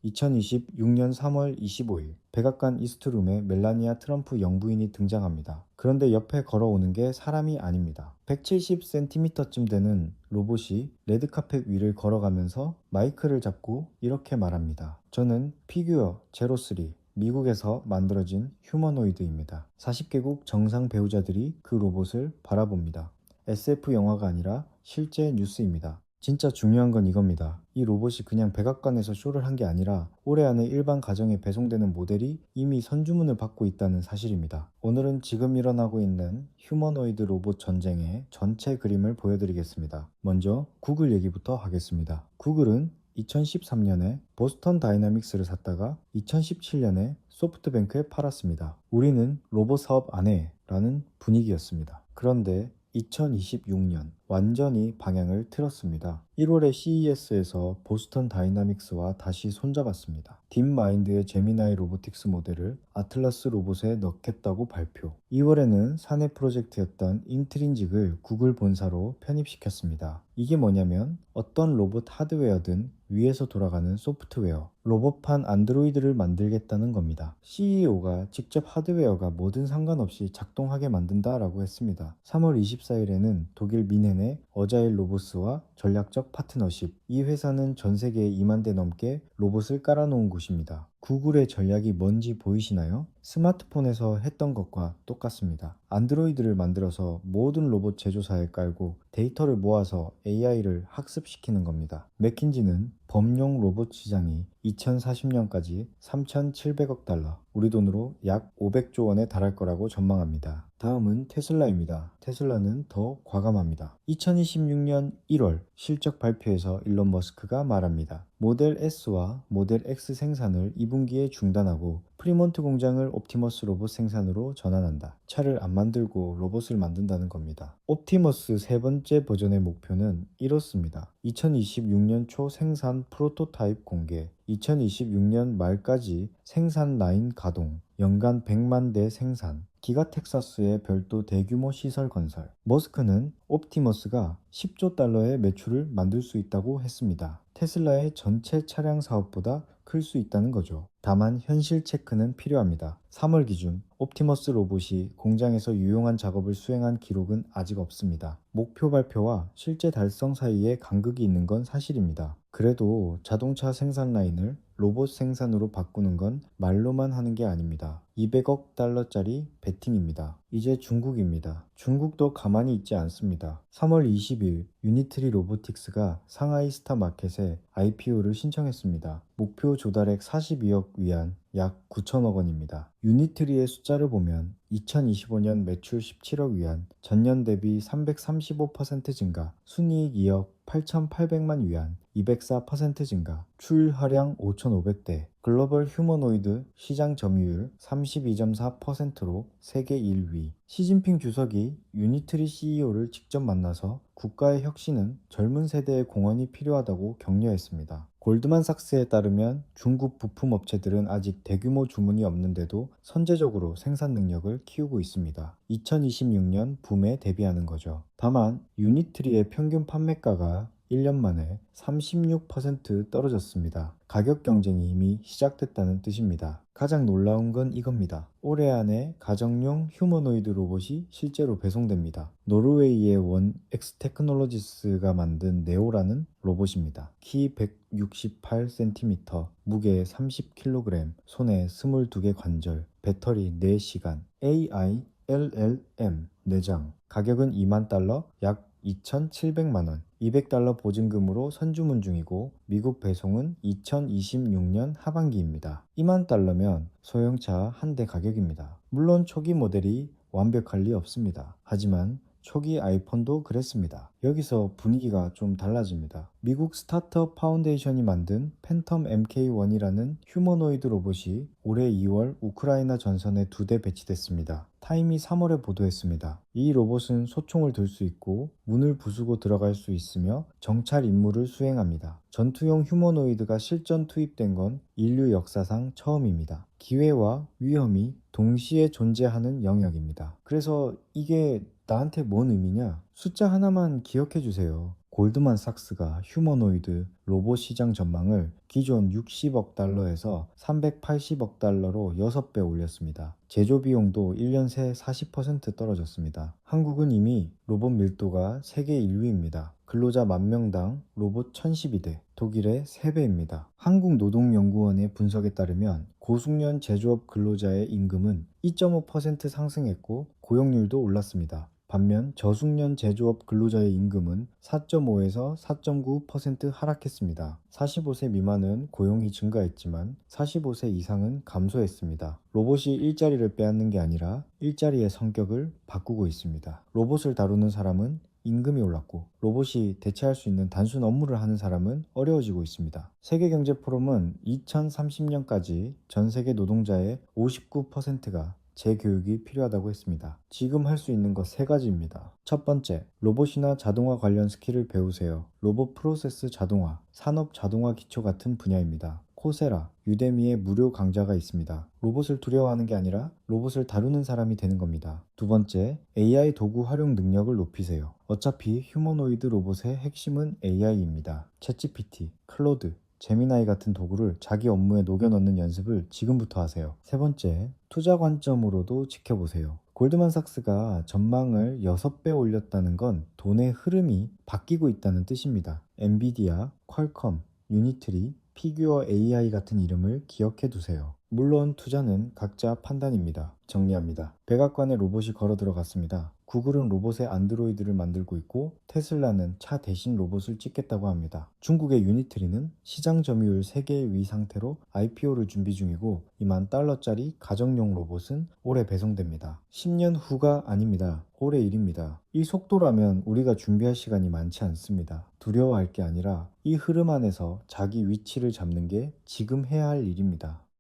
2026년 3월 25일 백악관 이스트룸에 멜라니아 트럼프 영부인이 등장합니다. 그런데 옆에 걸어오는 게 사람이 아닙니다. 170cm쯤 되는 로봇이 레드카펫 위를 걸어가면서 마이크를 잡고 이렇게 말합니다. 저는 피규어 제로3 미국에서 만들어진 휴머노이드입니다. 40개국 정상 배우자들이 그 로봇을 바라봅니다. SF 영화가 아니라 실제 뉴스입니다. 진짜 중요한 건 이겁니다. 이 로봇이 그냥 백악관에서 쇼를 한 게 아니라 올해 안에 일반 가정에 배송되는 모델이 이미 선주문을 받고 있다는 사실입니다. 오늘은 지금 일어나고 있는 휴머노이드 로봇 전쟁의 전체 그림을 보여드리겠습니다. 먼저 구글 얘기부터 하겠습니다. 구글은 2013년에 보스턴 다이나믹스를 샀다가 2017년에 소프트뱅크에 팔았습니다. 우리는 로봇 사업 안 해 라는 분위기였습니다. 그런데 2026년 완전히 방향을 틀었습니다. 1월에 CES에서 보스턴 다이나믹스와 다시 손잡았습니다. 딥마인드의 제미나이 로보틱스 모델을 아틀라스 로봇에 넣겠다고 발표. 2월에는 사내 프로젝트였던 인트린직을 구글 본사로 편입시켰습니다. 이게 뭐냐면 어떤 로봇 하드웨어든 위에서 돌아가는 소프트웨어, 로봇판 안드로이드를 만들겠다는 겁니다. CEO가 직접 하드웨어가 뭐든 상관없이 작동하게 만든다라고 했습니다. 3월 24일에는 독일 미넨의 어자일 로보스와 전략적 파트너십. 이 회사는 전 세계에 2만 대 넘게 로봇을 깔아놓은 곳입니다. 구글의 전략이 뭔지 보이시나요? 스마트폰에서 했던 것과 똑같습니다. 안드로이드를 만들어서 모든 로봇 제조사에 깔고 데이터를 모아서 AI를 학습시키는 겁니다. 맥킨지는 범용 로봇 시장이 2040년까지 3,700억 달러, 우리 돈으로 약 500조 원에 달할 거라고 전망합니다. 다음은 테슬라입니다. 테슬라는 더 과감합니다. 2026년 1월 실적 발표에서 일론 머스크가 말합니다. 모델 S와 모델 X 생산을 2분기에 중단하고 프리몬트 공장을 옵티머스 로봇 생산으로 전환한다. 차를 안 만들고 로봇을 만든다는 겁니다. 옵티머스 세 번째 버전의 목표는 이렇습니다. 2026년 초 생산 프로토타입 공개, 2026년 말까지 생산 라인 가동, 연간 100만 대 생산, 기가 텍사스의 별도 대규모 시설 건설. 머스크는 옵티머스가 10조 달러의 매출을 만들 수 있다고 했습니다. 테슬라의 전체 차량 사업보다 클 수 있다는 거죠. 다만 현실 체크는 필요합니다. 3월 기준 옵티머스 로봇이 공장에서 유용한 작업을 수행한 기록은 아직 없습니다. 목표 발표와 실제 달성 사이에 간극이 있는 건 사실입니다. 그래도 자동차 생산 라인을 로봇 생산으로 바꾸는 건 말로만 하는 게 아닙니다. 200억 달러짜리 베팅입니다. 이제 중국입니다. 중국도 가만히 있지 않습니다. 3월 20일 유니트리 로보틱스가 상하이 스타마켓에 IPO를 신청했습니다. 목표 조달액 42억 위안 약 9천억 원입니다. 유니트리의 숫자를 보면 2025년 매출 17억 위안, 전년 대비 335% 증가, 순이익 2억 8,800만 위안, 204% 증가, 출하량 5,500대, 글로벌 휴머노이드 시장 점유율 32.4%로 세계 1위. 시진핑 주석이 유니트리 CEO를 직접 만나서 국가의 혁신은 젊은 세대의 공헌이 필요하다고 격려했습니다. 골드만삭스에 따르면 중국 부품 업체들은 아직 대규모 주문이 없는데도 선제적으로 생산 능력을 키우고 있습니다. 2026년 붐에 대비하는 거죠. 다만 유니트리의 평균 판매가가 1년 만에 36% 떨어졌습니다. 가격 경쟁이 이미 시작됐다는 뜻입니다. 가장 놀라운 건 이겁니다. 올해 안에 가정용 휴머노이드 로봇이 실제로 배송됩니다. 노르웨이의 원 엑스테크놀로지스가 만든 네오라는 로봇입니다. 키 168cm, 무게 30kg, 손에 22개 관절, 배터리 4시간, AI, LLM, 내장. 가격은 2만 달러, 약 2,700만 원, 200달러 보증금으로 선주문 중이고 미국 배송은 2026년 하반기입니다. 2만 달러면 소형차 한 대 가격입니다. 물론 초기 모델이 완벽할 리 없습니다. 하지만 초기 아이폰도 그랬습니다. 여기서 분위기가 좀 달라집니다. 미국 스타트업 파운데이션이 만든 팬텀 MK1이라는 휴머노이드 로봇이 올해 2월 우크라이나 전선에 2대 배치됐습니다. 타임이 3월에 보도했습니다. 이 로봇은 소총을 들 수 있고 문을 부수고 들어갈 수 있으며 정찰 임무를 수행합니다. 전투용 휴머노이드가 실전 투입된 건 인류 역사상 처음입니다. 기회와 위험이 동시에 존재하는 영역입니다. 그래서 이게 나한테 뭔 의미냐? 숫자 하나만 기억해 주세요. 골드만삭스가 휴머노이드 로봇 시장 전망을 기존 60억 달러에서 380억 달러로 6배 올렸습니다. 제조 비용도 1년 새 40% 떨어졌습니다. 한국은 이미 로봇 밀도가 세계 1위입니다. 근로자 10,000명당 로봇 1,012대, 독일의 3배입니다. 한국노동연구원의 분석에 따르면 고숙련 제조업 근로자의 임금은 2.5% 상승했고 고용률도 올랐습니다. 반면 저숙련 제조업 근로자의 임금은 4.5에서 4.9% 하락했습니다. 45세 미만은 고용이 증가했지만 45세 이상은 감소했습니다. 로봇이 일자리를 빼앗는 게 아니라 일자리의 성격을 바꾸고 있습니다. 로봇을 다루는 사람은 임금이 올랐고 로봇이 대체할 수 있는 단순 업무를 하는 사람은 어려워지고 있습니다. 세계경제포럼은 2030년까지 전 세계 노동자의 59%가 재교육이 필요하다고 했습니다. 지금 할 수 있는 것 3가지입니다. 첫 번째, 로봇이나 자동화 관련 스킬을 배우세요. 로봇 프로세스 자동화, 산업 자동화 기초 같은 분야입니다. 코세라, 유데미의 무료 강좌가 있습니다. 로봇을 두려워하는 게 아니라 로봇을 다루는 사람이 되는 겁니다. 두 번째, AI 도구 활용 능력을 높이세요. 어차피 휴머노이드 로봇의 핵심은 AI입니다. 챗GPT, 클로드, 제미나이 같은 도구를 자기 업무에 녹여 넣는 연습을 지금부터 하세요. 세 번째, 투자 관점으로도 지켜보세요. 골드만삭스가 전망을 6배 올렸다는 건 돈의 흐름이 바뀌고 있다는 뜻입니다. 엔비디아, 퀄컴, 유니트리, 피규어 AI 같은 이름을 기억해 두세요. 물론 투자는 각자 판단입니다. 정리합니다. 백악관에 로봇이 걸어 들어갔습니다. 구글은 로봇의 안드로이드를 만들고 있고 테슬라는 차 대신 로봇을 찍겠다고 합니다. 중국의 유니트리는 시장 점유율 세계 위 상태로 IPO를 준비 중이고 2만 달러짜리 가정용 로봇은 올해 배송됩니다. 10년 후가 아닙니다. 올해 일입니다. 이 속도라면 우리가 준비할 시간이 많지 않습니다. 두려워할 게 아니라 이 흐름 안에서 자기 위치를 잡는 게 지금 해야 할 일입니다.